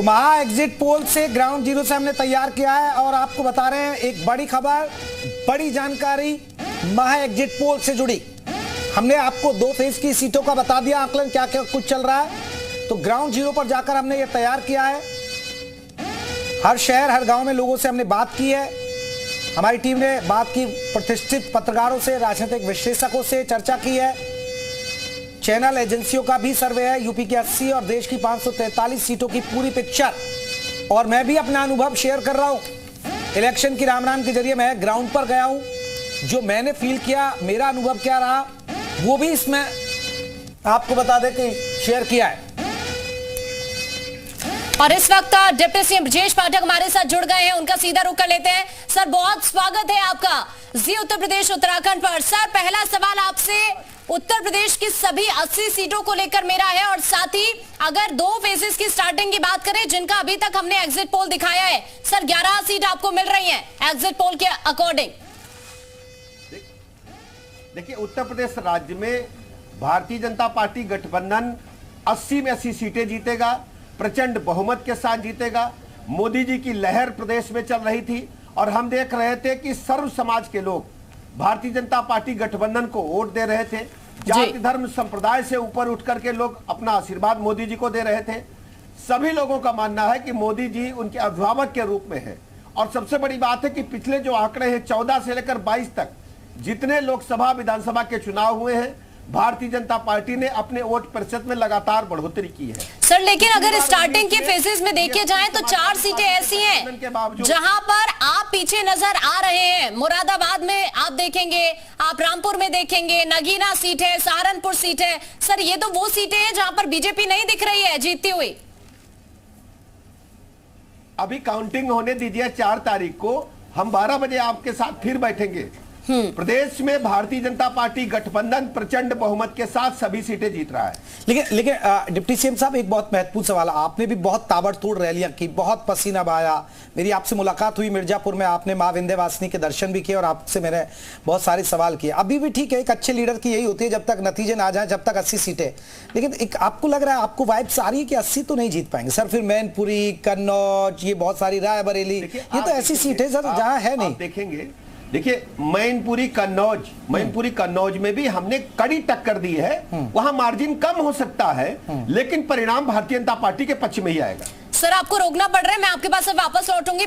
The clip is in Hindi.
तो महा एग्जिट पोल से ग्राउंड जीरो से हमने तैयार किया है और आपको बता रहे हैं एक बड़ी खबर, बड़ी जानकारी महा एग्जिट पोल से जुड़ी। हमने आपको 2 फेज की सीटों का बता दिया, आकलन क्या क्या कुछ चल रहा है। तो ग्राउंड जीरो पर जाकर हमने ये तैयार किया है। हर शहर हर गांव में लोगों से हमने बात की है। हमारी टीम ने बात की प्रतिष्ठित पत्रकारों से, राजनीतिक विश्लेषकों से चर्चा की है। चैनल एजेंसियों का भी सर्वे है। यूपी की 80 और देश की 543 सीटों की पूरी पिक्चर, और मैं भी अपना अनुभव शेयर कर रहा हूं। इलेक्शन की राम के जरिए मैं ग्राउंड पर गया हूं, जो मैंने फील किया, मेरा अनुभव क्या रहा, वो भी इसमें आपको बता दें कि शेयर किया है। और इस वक्त डिप्टी सीएम ब्रजेश पाठक हमारे साथ जुड़ गए हैं, उनका सीधा रुख कर लेते हैं। सर, बहुत स्वागत है आपका जी उत्तर प्रदेश उत्तराखंड पर। सर, पहला सवाल आपसे उत्तर प्रदेश की सभी 80 सीटों को लेकर मेरा है, और साथ ही अगर 2 फेजेस की स्टार्टिंग की बात करें जिनका अभी तक हमने एग्जिट पोल दिखाया है, सर 11 सीट आपको मिल रही हैं एग्जिट पोल के अकॉर्डिंग। देखिए, उत्तर प्रदेश राज्य में भारतीय जनता पार्टी गठबंधन 80 में 80 सीटें जीतेगा, प्रचंड बहुमत के साथ जीतेगा। मोदी जी की लहर प्रदेश में चल रही थी और हम देख रहे थे कि सर्व समाज के लोग भारतीय जनता पार्टी गठबंधन को वोट दे रहे थे। जाति धर्म संप्रदाय से ऊपर उठ करके लोग अपना आशीर्वाद मोदी जी को दे रहे थे। सभी लोगों का मानना है कि मोदी जी उनके अभिभावक के रूप में है। और सबसे बड़ी बात है कि पिछले जो आंकड़े हैं 14 से लेकर 22 तक जितने लोकसभा विधानसभा के चुनाव हुए हैं, भारतीय जनता पार्टी ने अपने वोट प्रतिशत में लगातार बढ़ोतरी की है। सर, लेकिन अगर स्टार्टिंग के फेजेस में देखे जाएं तो 4 सीटें ऐसी हैं जहां पर आप पीछे नजर आ रहे हैं। मुरादाबाद में आप देखेंगे, आप रामपुर में देखेंगे, नगीना सीट है, सहारनपुर सीट है। सर, ये तो वो सीटें हैं जहां पर बीजेपी नहीं दिख रही है जीतती हुई। अभी काउंटिंग होने दीजिए, 4 तारीख को हम 12 बजे आपके साथ फिर बैठेंगे। प्रदेश में भारतीय जनता पार्टी गठबंधन प्रचंड बहुमत के साथ सभी सीटें जीत रहा है। लेकिन डिप्टी सीएम साहब, एक बहुत महत्वपूर्ण सवाल है। आपने भी बहुत ताबड़तोड़ रैलियां की, बहुत पसीना बहाया। मेरी आपसे मुलाकात हुई मिर्जापुर में, आपने मां विंध्यवासिनी के दर्शन भी किए और आपसे मैंने बहुत सारे सवाल किए। अभी भी ठीक है, एक अच्छे लीडर की यही होती है, जब तक नतीजे ना आ जाए, जब तक 80 सीटें। लेकिन एक आपको लग रहा है, आपको वाइब्स आ रही है कि 80 तो नहीं जीत पाएंगे सर। फिर मैनपुरी, कन्नौज, ये बहुत सारी, रायबरेली, ये तो ऐसी सीटें सर जहां है नहीं। देखेंगे, देखिए मैनपुरी कन्नौज में भी हमने कड़ी टक्कर दी है। वहां मार्जिन कम हो सकता है, लेकिन परिणाम भारतीय जनता पार्टी के पक्ष में ही आएगा। सर, आपको रोकना पड़ रहा है, मैं आपके पास वापस लौटूंगी।